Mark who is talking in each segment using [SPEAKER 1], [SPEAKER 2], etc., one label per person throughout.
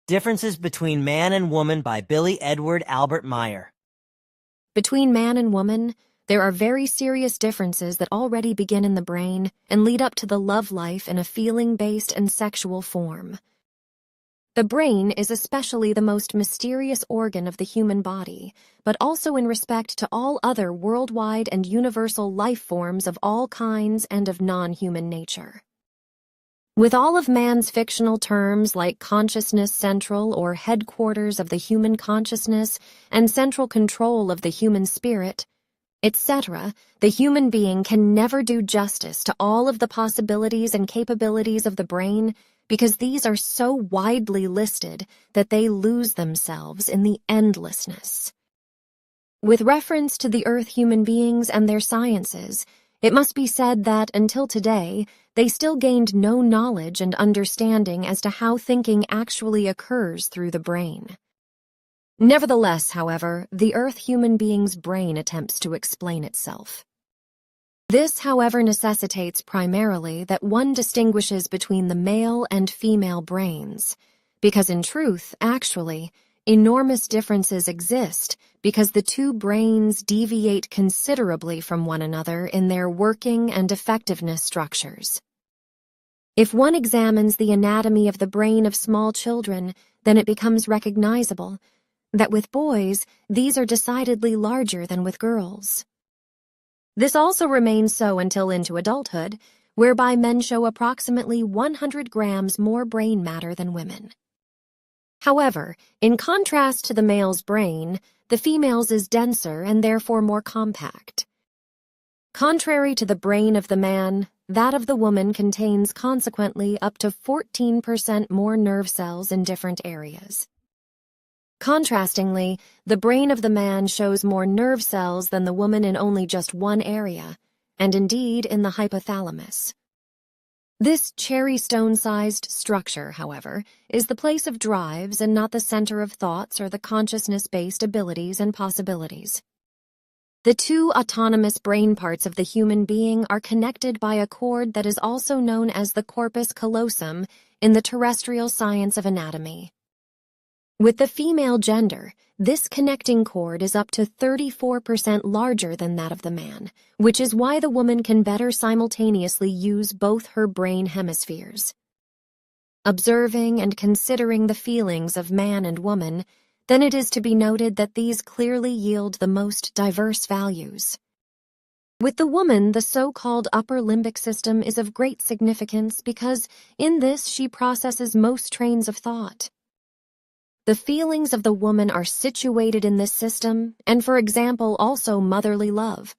[SPEAKER 1] Differences Between Man and Woman by Billy Edward Albert Meier.
[SPEAKER 2] Between man and woman, there are very serious differences that already begin in the brain and lead up to the love life in a feeling-based and sexual form. The brain is especially the most mysterious organ of the human body, but also in respect to all other worldwide and universal life forms of all kinds and of non-human nature. With all of man's fictional terms like consciousness central or headquarters of the human consciousness and central control of the human spirit, etc., the human being can never do justice to all of the possibilities and capabilities of the brain because these are so widely listed that they lose themselves in the endlessness. With reference to the Earth human beings and their sciences, it must be said that, until today, they still gained no knowledge and understanding as to how thinking actually occurs through the brain. Nevertheless, however, the Earth human being's brain attempts to explain itself. This, however, necessitates primarily that one distinguishes between the male and female brains, because in truth, actually, enormous differences exist because the two brains deviate considerably from one another in their working and effectiveness structures. If one examines the anatomy of the brain of small children, then it becomes recognizable that with boys, these are decidedly larger than with girls. This also remains so until into adulthood, whereby men show approximately 100 grams more brain matter than women. However, in contrast to the male's brain, the female's is denser and therefore more compact. Contrary to the brain of the man, that of the woman contains consequently up to 14% more nerve cells in different areas. Contrastingly, the brain of the man shows more nerve cells than the woman in only just one area, and indeed in the hypothalamus. This cherry stone-sized structure, however, is the place of drives and not the center of thoughts or the consciousness-based abilities and possibilities. The two autonomous brain parts of the human being are connected by a cord that is also known as the corpus callosum in the terrestrial science of anatomy. With the female gender, this connecting cord is up to 34% larger than that of the man, which is why the woman can better simultaneously use both her brain hemispheres. Observing and considering the feelings of man and woman, then it is to be noted that these clearly yield the most diverse values. With the woman, the so-called upper limbic system is of great significance because in this she processes most trains of thought. The feelings of the woman are situated in this system, and for example, also motherly love.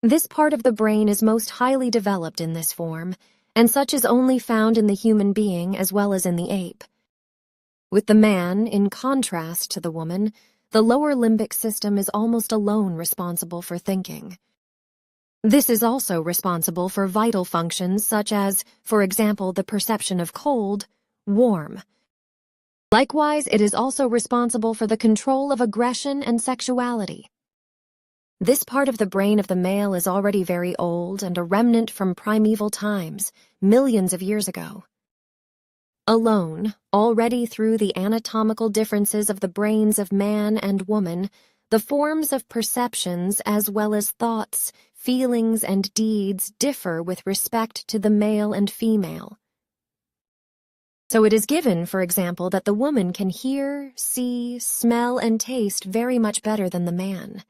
[SPEAKER 2] This part of the brain is most highly developed in this form, and such is only found in the human being as well as in the ape. With the man, in contrast to the woman, the lower limbic system is almost alone responsible for thinking. This is also responsible for vital functions such as, for example, the perception of cold, warm. Likewise, it is also responsible for the control of aggression and sexuality. This part of the brain of the male is already very old and a remnant from primeval times, millions of years ago. Alone, already through the anatomical differences of the brains of man and woman, the forms of perceptions as well as thoughts, feelings, and deeds differ with respect to the male and female. So it is given, for example, that the woman can hear, see, smell, and taste very much better than the man.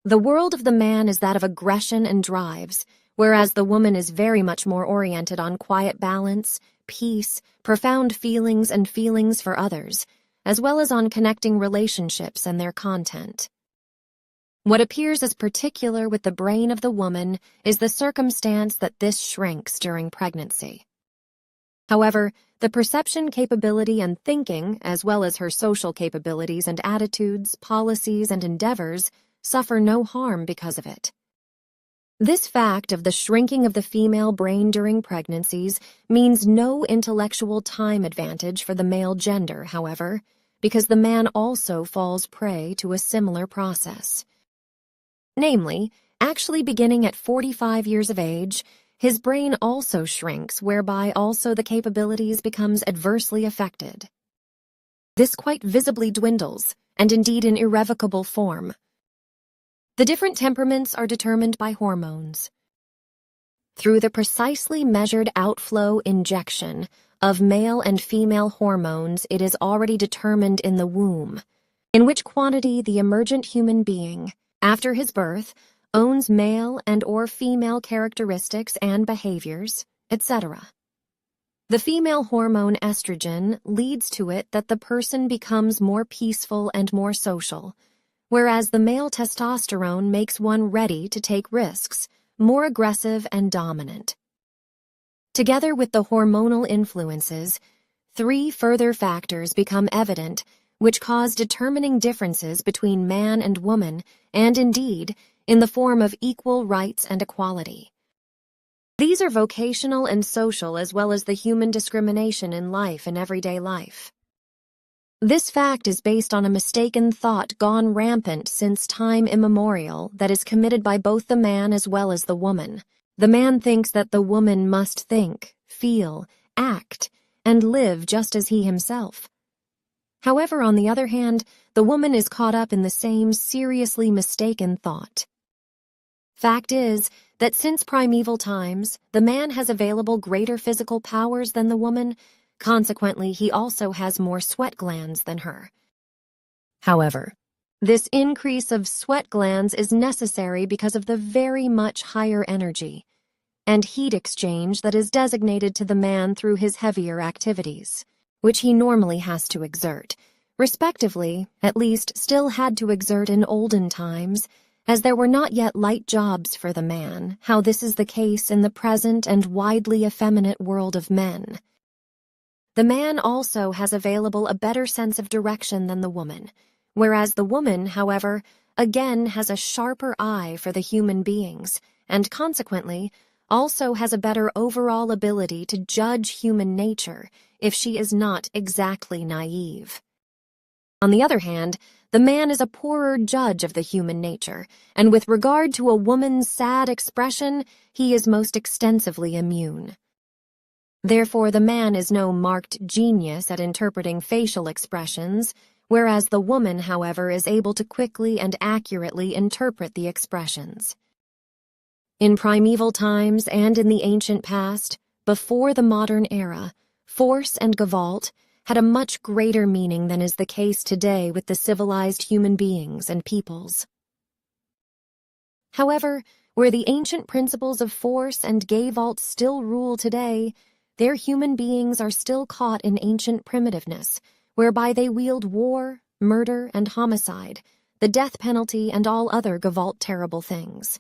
[SPEAKER 2] The world of the man is that of aggression and drives, whereas the woman is very much more oriented on quiet balance, peace, profound feelings and feelings for others, as well as on connecting relationships and their content. What appears as particular with the brain of the woman is the circumstance that this shrinks during pregnancy. However, the perception capability and thinking, as well as her social capabilities and attitudes, policies, and endeavors, suffer no harm because of it. This fact of the shrinking of the female brain during pregnancies means no intellectual time advantage for the male gender, however, because the man also falls prey to a similar process. Namely, actually beginning at 45 years of age, his brain also shrinks, whereby also the capabilities becomes adversely affected. this quite visibly dwindles, and indeed in irrevocable form. The different temperaments are determined by hormones. Through the precisely measured outflow injection of male and female hormones, it is already determined in the womb, in which quantity the emergent human being, after his birth, owns male and or female characteristics and behaviors, etc. The female hormone estrogen leads to it that the person becomes more peaceful and more social, whereas the male testosterone makes one ready to take risks, more aggressive and dominant. Together with the hormonal influences, 3 further factors become evident which cause determining differences between man and woman, and indeed, in the form of equal rights and equality. These are vocational and social as well as the human discrimination in life and everyday life. This fact is based on a mistaken thought gone rampant since time immemorial that is committed by both the man as well as the woman. The man thinks that the woman must think, feel, act, and live just as he himself. However, on the other hand, the woman is caught up in the same seriously mistaken thought. Fact is that since primeval times, the man has available greater physical powers than the woman. Consequently, he also has more sweat glands than her. However, this increase of sweat glands is necessary because of the very much higher energy and heat exchange that is designated to the man through his heavier activities, which he normally has to exert, respectively, at least still had to exert in olden times, as there were not yet light jobs for the man, how this is the case in the present and widely effeminate world of men. The man also has available a better sense of direction than the woman, whereas the woman, however, again has a sharper eye for the human beings, and consequently also has a better overall ability to judge human nature if she is not exactly naive. On the other hand, the man is a poorer judge of the human nature, and with regard to a woman's sad expression, he is most extensively immune. Therefore, the man is no marked genius at interpreting facial expressions, whereas the woman, however, is able to quickly and accurately interpret the expressions. In primeval times and in the ancient past, before the modern era, force and gavolt had a much greater meaning than is the case today with the civilized human beings and peoples. However, where the ancient principles of force and gavolt still rule today, their human beings are still caught in ancient primitiveness, whereby they wield war, murder, and homicide, the death penalty, and all other gavolt terrible things.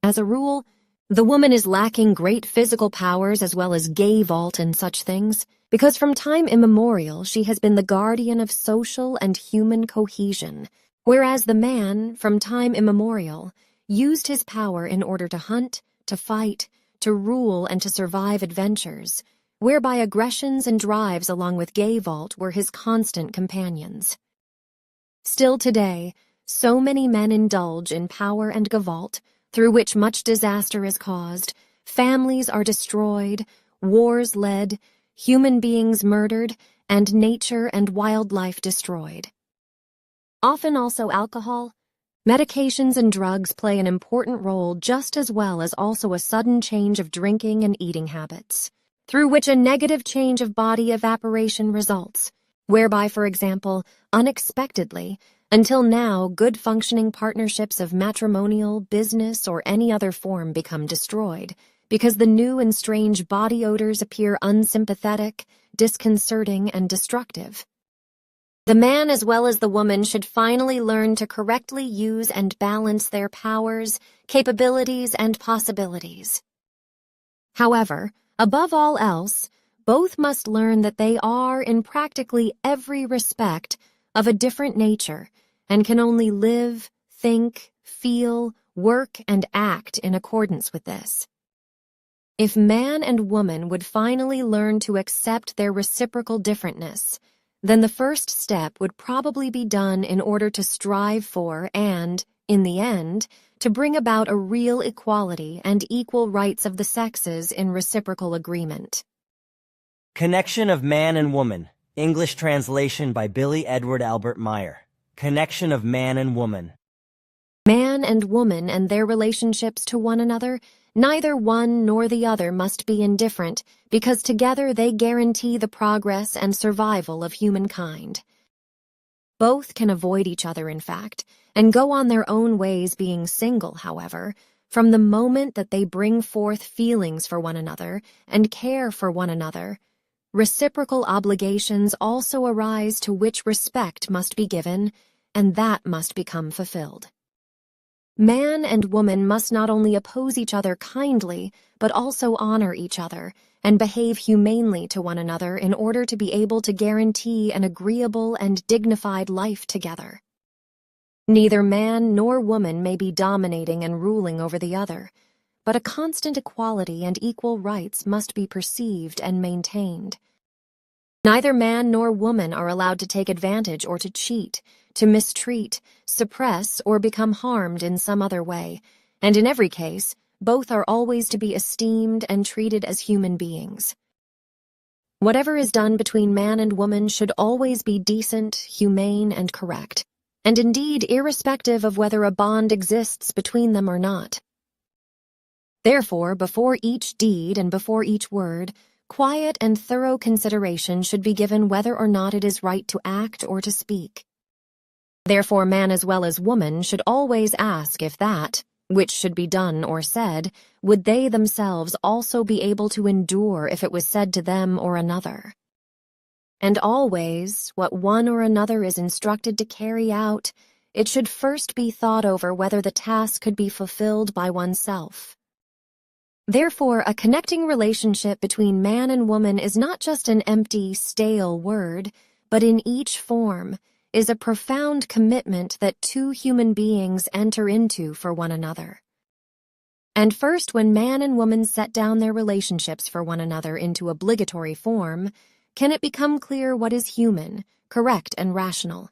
[SPEAKER 2] As a rule, the woman is lacking great physical powers as well as gavolt and such things, because from time immemorial she has been the guardian of social and human cohesion, whereas the man, from time immemorial, used his power in order to hunt, to fight, to rule, and to survive adventures, whereby aggressions and drives along with gavolt were his constant companions. Still today, so many men indulge in power and gavolt, through which much disaster is caused, families are destroyed, wars led, human beings murdered, and nature and wildlife destroyed. Often also alcohol, medications and drugs play an important role just as well as also a sudden change of drinking and eating habits, through which a negative change of body evaporation results, whereby, for example, unexpectedly, until now, good functioning partnerships of matrimonial, business, or any other form become destroyed, because the new and strange body odors appear unsympathetic, disconcerting, and destructive. The man as well as the woman should finally learn to correctly use and balance their powers, capabilities, and possibilities. However, above all else, both must learn that they are, in practically every respect, of a different nature, and can only live, think, feel, work, and act in accordance with this. If man and woman would finally learn to accept their reciprocal differentness, then the first step would probably be done in order to strive for and, in the end, to bring about a real equality and equal rights of the sexes in reciprocal agreement.
[SPEAKER 1] Connection of man and woman. English translation by Billy Edward Albert Meier. Connection of man and woman.
[SPEAKER 2] Man and woman and their relationships to one another, neither one nor the other must be indifferent, because together they guarantee the progress and survival of humankind. Both can avoid each other, in fact, and go on their own ways being single, however, from the moment that they bring forth feelings for one another and care for one another. Reciprocal obligations also arise to which respect must be given, and that must become fulfilled. Man and woman must not only oppose each other kindly, but also honor each other and behave humanely to one another in order to be able to guarantee an agreeable and dignified life together. Neither man nor woman may be dominating and ruling over the other, but a constant equality and equal rights must be perceived and maintained. Neither man nor woman are allowed to take advantage or to cheat, to mistreat, suppress, or become harmed in some other way, and in every case, both are always to be esteemed and treated as human beings. Whatever is done between man and woman should always be decent, humane, and correct, and indeed irrespective of whether a bond exists between them or not. Therefore, before each deed and before each word, quiet and thorough consideration should be given whether or not it is right to act or to speak. Therefore, man as well as woman should always ask if that, which should be done or said, would they themselves also be able to endure if it was said to them or another. And always, what one or another is instructed to carry out, it should first be thought over whether the task could be fulfilled by oneself. Therefore, a connecting relationship between man and woman is not just an empty, stale word, but in each form is a profound commitment that two human beings enter into for one another. And first, when man and woman set down their relationships for one another into obligatory form, can it become clear what is human, correct, and rational.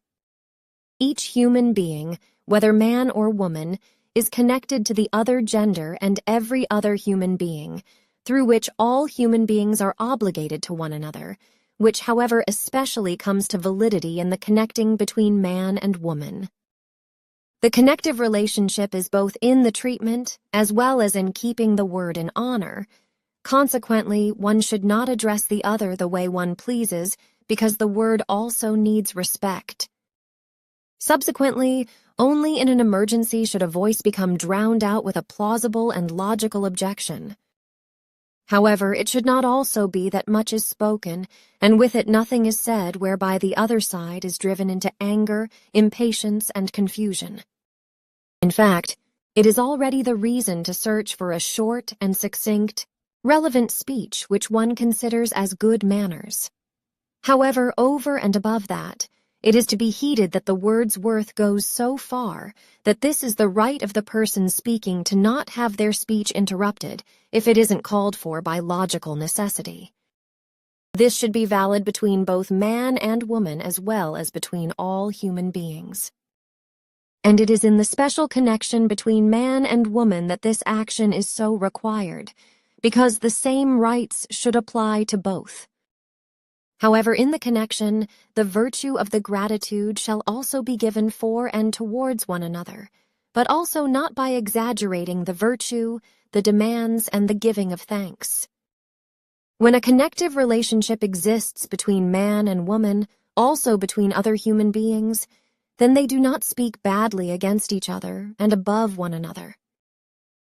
[SPEAKER 2] Each human being, whether man or woman, is connected to the other gender and every other human being, through which all human beings are obligated to one another, which, however, especially comes to validity in the connecting between man and woman. The connective relationship is both in the treatment as well as in keeping the word in honor. Consequently, one should not address the other the way one pleases, because the word also needs respect. Subsequently, only in an emergency should a voice become drowned out with a plausible and logical objection. However, it should not also be that much is spoken, and with it nothing is said, whereby the other side is driven into anger, impatience, and confusion. In fact, it is already the reason to search for a short and succinct, relevant speech which one considers as good manners. However, over and above that, it is to be heeded that the word's worth goes so far that this is the right of the person speaking to not have their speech interrupted if it isn't called for by logical necessity. This should be valid between both man and woman as well as between all human beings. And it is in the special connection between man and woman that this action is so required, because the same rights should apply to both. However, in the connection, the virtue of the gratitude shall also be given for and towards one another, but also not by exaggerating the virtue, the demands, and the giving of thanks. When a connective relationship exists between man and woman, also between other human beings, then they do not speak badly against each other and above one another.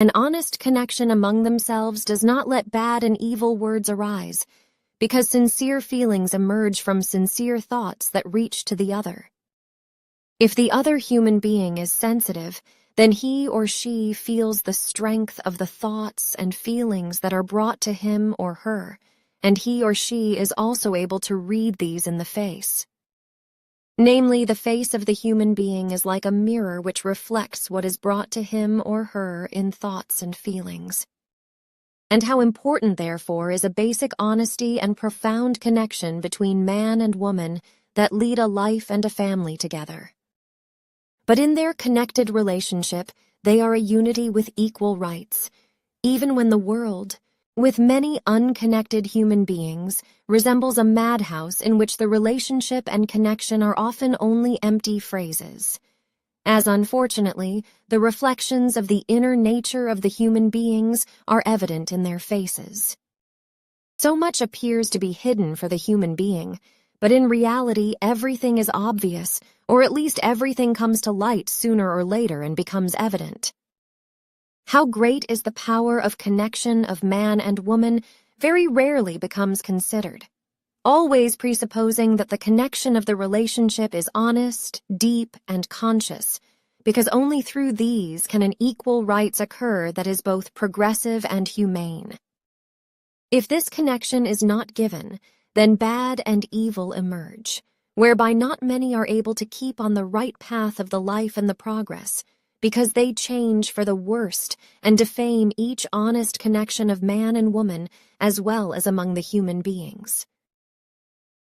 [SPEAKER 2] An honest connection among themselves does not let bad and evil words arise, because sincere feelings emerge from sincere thoughts that reach to the other. If the other human being is sensitive, then he or she feels the strength of the thoughts and feelings that are brought to him or her, and he or she is also able to read these in the face. Namely, the face of the human being is like a mirror which reflects what is brought to him or her in thoughts and feelings. And how important, therefore, is a basic honesty and profound connection between man and woman that lead a life and a family together. But in their connected relationship, they are a unity with equal rights, even when the world, with many unconnected human beings, resembles a madhouse in which the relationship and connection are often only empty phrases. As unfortunately, the reflections of the inner nature of the human beings are evident in their faces. So much appears to be hidden for the human being, but in reality everything is obvious, or at least everything comes to light sooner or later and becomes evident. How great is the power of connection of man and woman very rarely becomes considered, always presupposing that the connection of the relationship is honest, deep, and conscious, because only through these can an equal rights occur that is both progressive and humane. If this connection is not given, then bad and evil emerge, whereby not many are able to keep on the right path of the life and the progress, because they change for the worst and defame each honest connection of man and woman as well as among the human beings.